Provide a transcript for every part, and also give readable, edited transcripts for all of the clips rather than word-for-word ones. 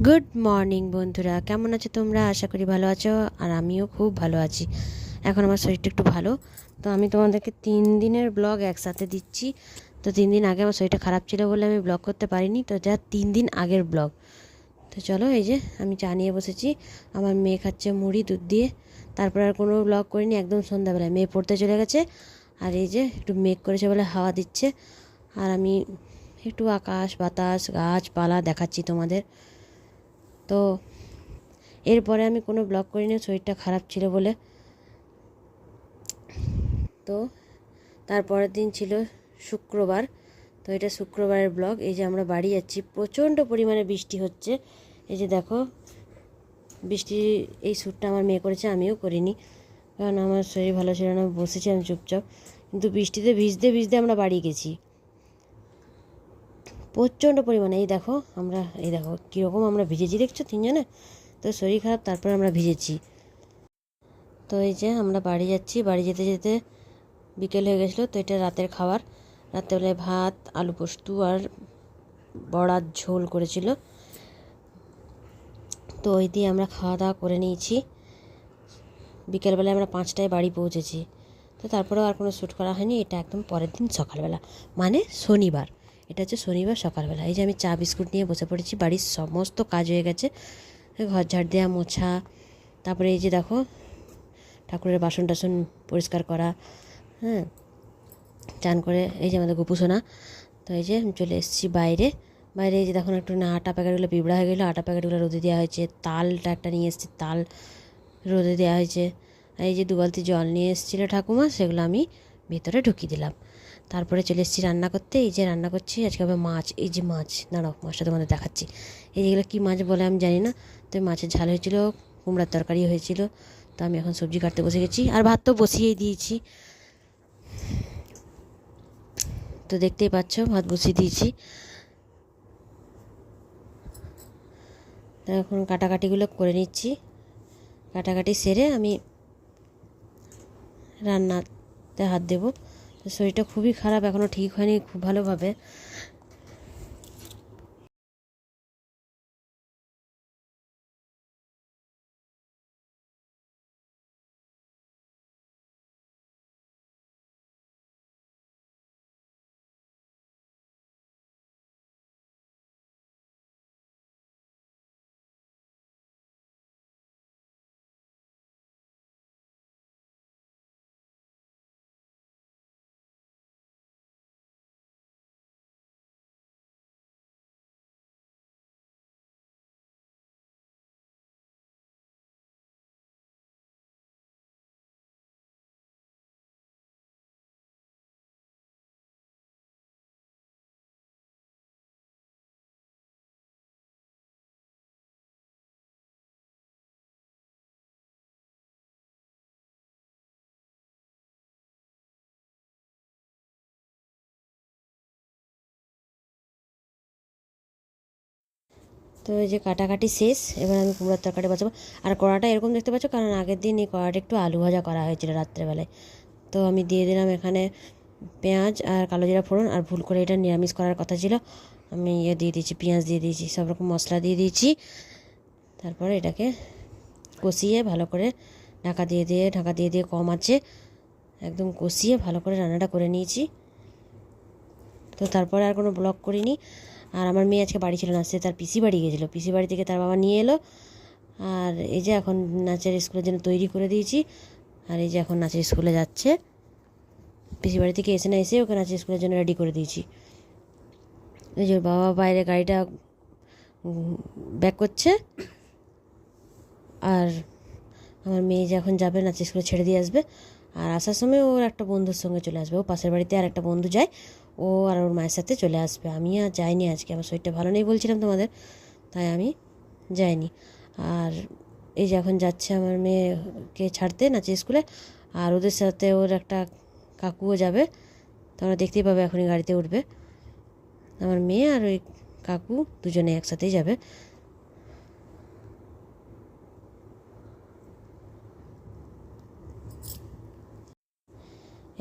Good morning বন্ধুরা, কেমন আছো তোমরা? আশা করি ভালো আছো, আর আমিও খুব ভালো আছি। এখন আমার শরীরটা একটু ভালো। তো আমি তোমাদেরকে 3 দিনের ব্লগ একসাথে দিচ্ছি। তো 3 দিন আগে আমার শরীরটা খারাপ ছিল বলে আমি ব্লগ করতে পারিনি, তো যা 3 দিন আগের ব্লগ। তো চলো, এই যে আমি চা নিয়ে বসেছি, আমার মেয়ে খাচ্ছে মুড়ি দুধ দিয়ে। তারপর আর কোনো ব্লগ করিনি, একদম সন্ধ্যাবেলায় মেয়ে পড়তে চলে গেছে। আর এই যে একটু মেঘ করেছে বলে হাওয়া দিচ্ছে, আর আমি একটু আকাশ বাতাস গাছপালা দেখাচ্ছি তোমাদের। তো এরপরে আমি কোনো ব্লগ করিনি, শরীরটা খারাপ ছিল বলে। তো তারপরের দিন ছিল শুক্রবার। তো এটা শুক্রবারের ব্লগ। এই যে আমরা বাড়ি যাচ্ছি, প্রচণ্ড পরিমাণে বৃষ্টি হচ্ছে। এই যে দেখো, বৃষ্টি। এই শ্যুটটা আমার মেয়ে করেছে, আমিও করিনি, কারণ আমার শরীর ভালো ছিল না, বসেছি আমি চুপচাপ। কিন্তু বৃষ্টিতে ভিজতে ভিজতে আমরা বাড়ি গেছি, প্রচণ্ড পরিমাণে। এই দেখো কীরকম আমরা ভিজেছি, দেখছো তিনজনে? তো শরীর খারাপ, তারপরে আমরা ভিজেছি। তো এই যে আমরা বাড়ি যাচ্ছি, বাড়ি যেতে যেতে বিকেল হয়ে গেছিলো। তো এটা রাতের খাবার। রাত্রেবেলায় ভাত, আলু পোস্ত আর বড়ার ঝোল করেছিল। তো ওই দিয়ে আমরা খাওয়া দাওয়া করে নিয়েছি। বিকেলবেলায় আমরা 5টায় বাড়ি পৌঁছেছি। তো তারপরেও আর কোনো শ্যুট করা হয়নি। এটা একদম পরের দিন সকালবেলা, মানে শনিবার। এটা হচ্ছে শনিবার সকালবেলা। এই যে আমি চা বিস্কুট নিয়ে বসে পড়েছি, বাড়ির সমস্ত কাজ হয়ে গেছে, ঘর ঝাড় দেওয়া, মোছা। তারপরে এই যে দেখো, ঠাকুরের বাসন টাসন পরিষ্কার করা। হ্যাঁ, চান করে এই যে আমাদের গোপু সোনা। তো এই যে চলে এসেছি বাইরে। বাইরে এই যে দেখুন, একটু না আটা প্যাকেটগুলো পিঁপড়া হয়ে গেলো, আটা প্যাকেটগুলো রোদে দেওয়া হয়েছে। তালটা একটা নিয়ে এসেছি, তাল রোদে দেওয়া হয়েছে। আর এই যে 2 বালতি জল নিয়ে এসেছিলো ঠাকুমা, সেগুলো আমি ভেতরে ঢুকিয়ে দিলাম। তারপরে চলে এসেছি রান্না করতে। এই যে রান্না করছি আজকে হবে মাছ। এই যে মাছ, দাঁড়াও মাছটা তোমাদের দেখাচ্ছি। এই যেগুলো কী মাছ বলে আমি জানি না। তো মাছের ঝাল হয়েছিল, কুমড়ার তরকারি হয়েছিল। তো আমি এখন সবজি কাটতে বসে গেছি, আর ভাত তো বসিয়েই দিয়েছি। তো দেখতেই পাচ্ছ, ভাত বসিয়ে দিয়েছি। তো এখন কাটাকাটিগুলো করে নিচ্ছি। কাটাকাটি সেরে আমি রান্নাতে হাত দেবো। তো শরীরটা খুবই খারাপ, এখনও ঠিক হয়নি খুব ভালোভাবে। তো এই যে কাটাকাটি শেষ, এবার আমি কুমড়োর তরকারি বসাবো। আর কড়াটা এরকম দেখতে পাচ্ছ, কারণ আগের দিন এই কড়াটা একটু আলু ভাজা করা হয়েছিল রাত্রেবেলায়। তো আমি দিয়ে দিলাম এখানে পেঁয়াজ আর কালো জিরা ফোড়ন। আর ভুল করে এটা নিরামিষ করার কথা ছিল, আমি দিয়ে দিয়েছি, পেঁয়াজ দিয়ে দিয়েছি, সব রকম মশলা দিয়ে দিয়েছি। তারপরে এটাকে কষিয়ে ভালো করে ঢাকা দিয়ে দিয়ে কম আছে একদম কষিয়ে ভালো করে রান্নাটা করে নিয়েছি। তো তারপরে আর কোনো ব্লগ করিনি। আর আমার মেয়ে আজকে বাড়ি ছিল না, সে তার পিসি বাড়ি গিয়েছিলো, পিসি বাড়ি থেকে তার বাবা নিয়ে এলো। আর এই যে এখন নাচের স্কুলের জন্য তৈরি করে দিয়েছি। আর এই যে এখন নাচের স্কুলে যাচ্ছে, পিসি বাড়ি থেকে এসে না এসে ওকে নাচের স্কুলের জন্য রেডি করে দিয়েছি। এই যে ওর বাবা বাইরে গাড়িটা ব্যাক করছে। আর আমার মেয়ে যে এখন যাবে নাচের স্কুলে, ছেড়ে দিয়ে আসবে। আর আসার সময় ওর একটা বন্ধুর সঙ্গে চলে আসবে, ও পাশের বাড়িতে আর একটা বন্ধু যায়, ও আর ওর মায়ের সাথে চলে আসবে। আমি আর যাইনি আজকে, আমার শরীরটা ভালো নেই বলছিলাম তোমাদের, তাই আমি যাইনি। আর এই যে এখন যাচ্ছে আমার মেয়েকে ছাড়তে নাচের স্কুলে, আর ওদের সাথে ওর একটা কাকুও যাবে। তোমরা দেখতেই পাবে, এখনই গাড়িতে উঠবে। আমার মেয়ে আর ওই কাকু দুজনে একসাথেই যাবে।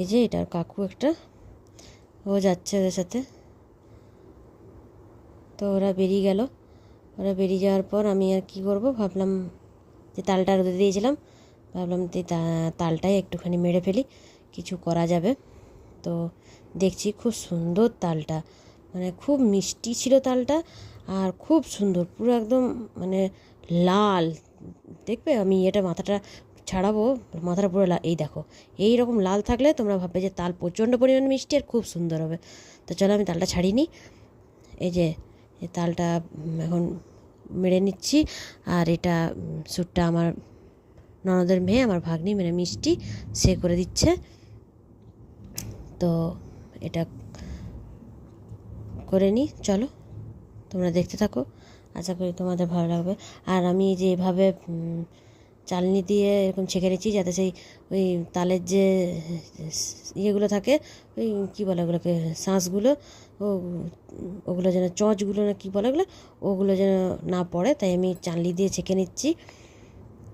এই যে এটার কাকু একটা, ও যাচ্ছে ওদের সাথে। তো ওরা বেরিয়ে গেল, ওরা বেরিয়ে যাওয়ার পর আমি আর কী করবো, ভাবলাম যে তালটা রোদে দিয়েছিলাম, ভাবলাম যে তালটাই একটুখানি মেরে ফেলি, কিছু করা যাবে। তো দেখছি খুব সুন্দর তালটা, মানে খুব মিষ্টি ছিল তালটা, আর খুব সুন্দর, পুরো একদম মানে লাল। দেখবে আমি এটা মাথাটা ছাড়াবো, মাথাটা পুরো লাল, এই দেখো এই রকম লাল থাকলে তোমরা ভাববে যে তাল প্রচণ্ড পরিমাণে মিষ্টি আর খুব সুন্দর হবে। তো চলো আমি তালটা ছাড়িয়ে নিই। এই যে তালটা এখন মেরে নিচ্ছি। আর এটা স্যুটটা আমার ননদের মেয়ে, আমার ভাগ্নি, মানে মিষ্টি, সে করে দিচ্ছে। তো এটা করে নিই, চলো তোমরা দেখতে থাকো, আশা করি তোমাদের ভালো লাগবে। আর আমি যে এভাবে চালনি দিয়ে এরকম ছেঁকে নিচ্ছি, যাতে সেই ওই তালের যে ইয়েগুলো থাকে, ওই কী বলে ওগুলোকে, শাঁসগুলো, ওগুলো যেন, চঁচগুলো না কী বলে ওগুলো, ওগুলো যেন না পড়ে, তাই আমি চালনি দিয়ে ছেঁকে নিচ্ছি।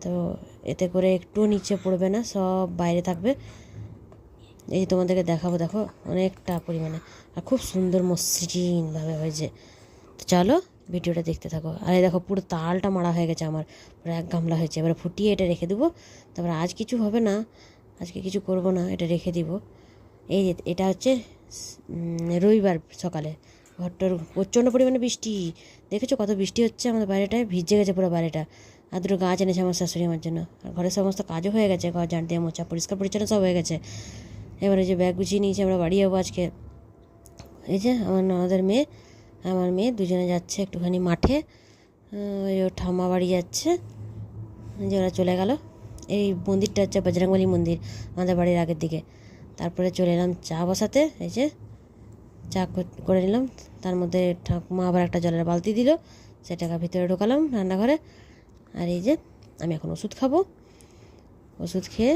তো এতে করে একটু নিচে পড়বে না, সব বাইরে থাকবে। এই তোমাদেরকে দেখাবো, দেখো অনেকটা পরিমাণে, আর খুব সুন্দর মসৃণভাবে হয়েছে। তো চলো ভিডিওটা দেখতে থাকো। আর এই দেখো পুরো তালটা মারা হয়ে গেছে আমার, পুরো এক গামলা হয়েছে। এবারে ফুটিয়ে এটা রেখে দেবো, তারপরে আজ কিছু হবে না, আজকে কিছু করব না, এটা রেখে দিব। এই যে এটা হচ্ছে রবিবার সকালে, ঘরটার প্রচণ্ড পরিমাণে বৃষ্টি, দেখেছো কত বৃষ্টি হচ্ছে আমাদের বাইরেটায়, ভিজে গেছে পুরো বাইরেটা। আর দুটো গাছ এনেছে আমার শাশুড়ি আমার জন্য। আর ঘরের সমস্ত কাজও হয়ে গেছে, ঘর ঝাড় দিয়ে মোছা পরিষ্কার পরিচ্ছন্ন সব হয়ে গেছে। এবারে যে ব্যাগ গুছিয়ে নিয়েছি, আমরা বাড়ি যাবো আজকে। এই যে আমার ননদের মেয়ে, আমার মেয়ে দুজনে যাচ্ছে একটুখানি মাঠে, ওই ও ঠাম্মা বাড়ি যাচ্ছে, যে ওরা চলে গেল। এই মন্দিরটা হচ্ছে বজরংবলী মন্দির, আমাদের বাড়ির আগের দিকে। তারপরে চলে এলাম চা বসাতে, এই যে চা করে নিলাম। তার মধ্যে ঠাকুমা আবার একটা জলের বালতি দিল, সেটাকে ভিতরে ঢোকালাম রান্নাঘরে। আর এই যে আমি এখন ওষুধ খাবো, ওষুধ খেয়ে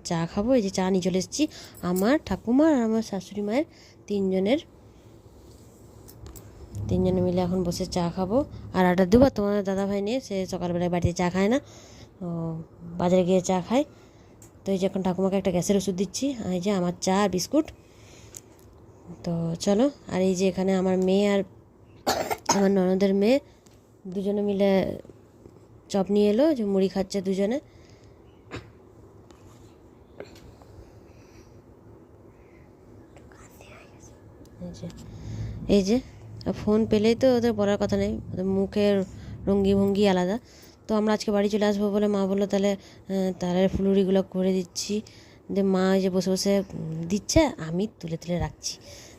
চা খাবো। এই যে চা নিয়ে চলে এসেছি, আমার ঠাকুমা আর আমার শাশুড়ি মায়ের তিনজনে মিলে এখন বসে চা খাবো। আর অর্ডার দেবো, তোমার দাদাভাই নিয়ে, সে সকালবেলায় বাড়িতে চা খায় না, ও বাজারে গিয়ে চা খায়। তো এই যে এখন ঠাকুমাকে একটা গ্যাসের ওষুধ দিচ্ছি, আর এই যে আমার চা আর বিস্কুট। তো চলো, আর এই যে এখানে আমার মেয়ে আর আমার ননদের মেয়ে দুজনে মিলে চপ নিয়ে এলো, যে মুড়ি খাচ্ছে দুজনে। এই যে ফোন পেলেই তো ওদের বলার কথা নেই, ওদের মুখের রঙ্গি ভঙ্গি আলাদা। তো আমরা আজকে বাড়ি চলে আসবো বলে মা বললো তাহলে তালের ফুলুরিগুলো করে দিচ্ছি। যে মা যে বসে বসে দিচ্ছে, আমি তুলে তুলে রাখছি।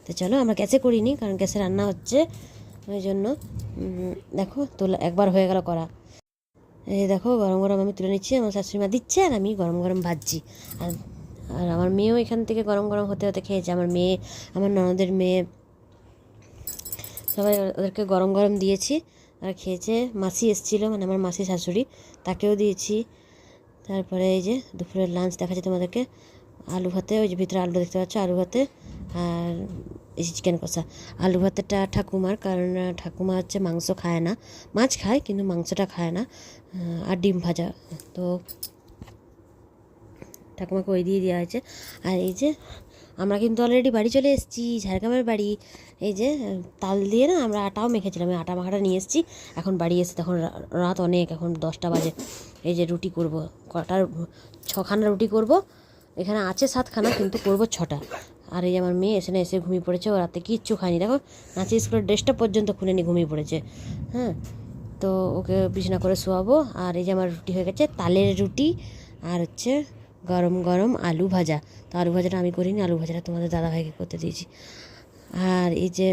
তো চলো, আমরা গ্যাসে করিনি, কারণ গ্যাসে রান্না হচ্ছে, ওই জন্য দেখো তোলা একবার হয়ে গেল করা। এই দেখো গরম গরম আমি তুলে নিচ্ছি, আমার শাশুড়ি মা দিচ্ছে, আর আমি গরম গরম ভাজছি। আর আর আমার মেয়েও এখান থেকে গরম গরম হতে হতে খেয়েছে, আমার মেয়ে, আমার ননদের মেয়ে, সবাই ওদেরকে গরম গরম দিয়েছি, আর খেয়েছে। মাসি এসেছিলো, মানে আমার মাসি শাশুড়ি, তাকেও দিয়েছি। তারপরে এই যে দুপুরের লাঞ্চ দেখাচ্ছি তোমাদেরকে, আলু ভাতে, ওই যে ভিতরে আলু দেখতে পাচ্ছ, আলু ভাতে, আর এই যে চিকেন কষা। আলু ভাতেটা ঠাকুমার, কারণ ঠাকুমা হচ্ছে মাংস খায় না, মাছ খায় কিন্তু মাংসটা খায় না, আর ডিম ভাজা, তো ঠাকুমাকে ওই দিয়ে দেওয়া হয়েছে। আর এই যে আমরা কিন্তু অলরেডি বাড়ি চলে এসেছি, ঝাড়গ্রামের বাড়ি। এই যে তাল দিয়ে না আমরা আটাও মেখেছিলাম, আমি আটা মাখাটা নিয়ে এসেছি। এখন বাড়ি এসে তখন রাত অনেক, এখন 10টা বাজে। এই যে রুটি করব, কটার 6খানা রুটি করব, এখানে আছে 7খানা কিন্তু করব 6টা। আর এই আমার মেয়ে এসে ঘুমিয়ে পড়েছে, ও রাতে কিচ্ছু খায়নি, দেখো নাচি স্কুলের ড্রেসটা পর্যন্ত খুলে নিয়ে ঘুমিয়ে পড়েছে। হ্যাঁ, তো ওকে বিছানা করে শোয়াবো। আর এই যে আমার রুটি হয়ে গেছে, তালের রুটি, আর হচ্ছে গরম গরম আলু ভাজা। তো আলু ভাজাটা আমি করিনি, আলু ভাজাটা তোমাদের দাদাভাইকে করতে দিয়েছি। আর এই যে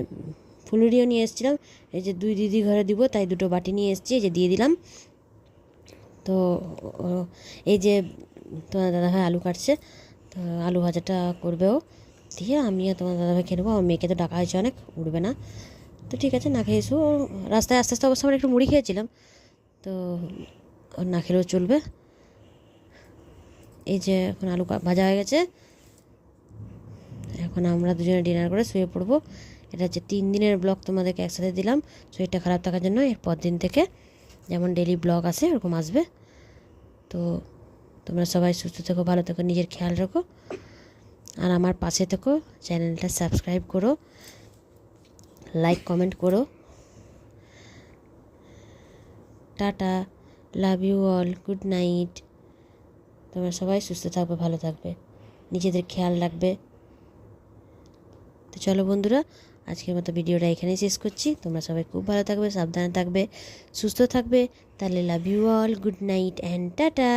ফুলুরিও নিয়ে এসেছিলাম, এই যে 2 দিদি ঘরে দিব, তাই 2টো বাটি নিয়ে এসেছি, এই যে দিয়ে দিলাম। তো এই যে তোমার দাদাভাই আলু কাটছে, তো আলু ভাজাটা করবেও, দিয়ে আমিও তোমার দাদাভাই খেয়ে নেবো। আমার মেয়েকে তো ডাকা হয়েছে অনেক, উঠবে না, তো ঠিক আছে না খেয়ে এসো। রাস্তায় আস্তে আস্তে অবশ্য আমরা একটু মুড়ি খেয়েছিলাম, তো না খেলেও চলবে। এই যে এখন আলু ভাজা হয়ে গেছে, এখন আমরা দুজনে ডিনার করে শুয়ে পড়বো। এটা হচ্ছে 3 দিনের ব্লগ তোমাদেরকে একসাথে দিলাম, শরীরটা খারাপ থাকার জন্য। এরপর দিন থেকে যেমন ডেলি ব্লগ আসে ওরকম আসবে। তো তোমরা সবাই সুস্থ থেকো, ভালো থেকো, নিজের খেয়াল রাখো, আর আমার পাশে থেকো, চ্যানেলটা সাবস্ক্রাইব করো, লাইক কমেন্ট করো। Tata, love you all, good night. তোমরা সবাই সুস্থ থাকবে, ভালো থাকবে, নিজেদের খেয়াল রাখবে। তো চলো বন্ধুরা, আজকের মতো ভিডিওটা এখানেই শেষ করছি। তোমরা সবাই খুব ভালো থাকবে, সাবধানে থাকবে, সুস্থ থাকবে। তাহলে love you all, good night and tata.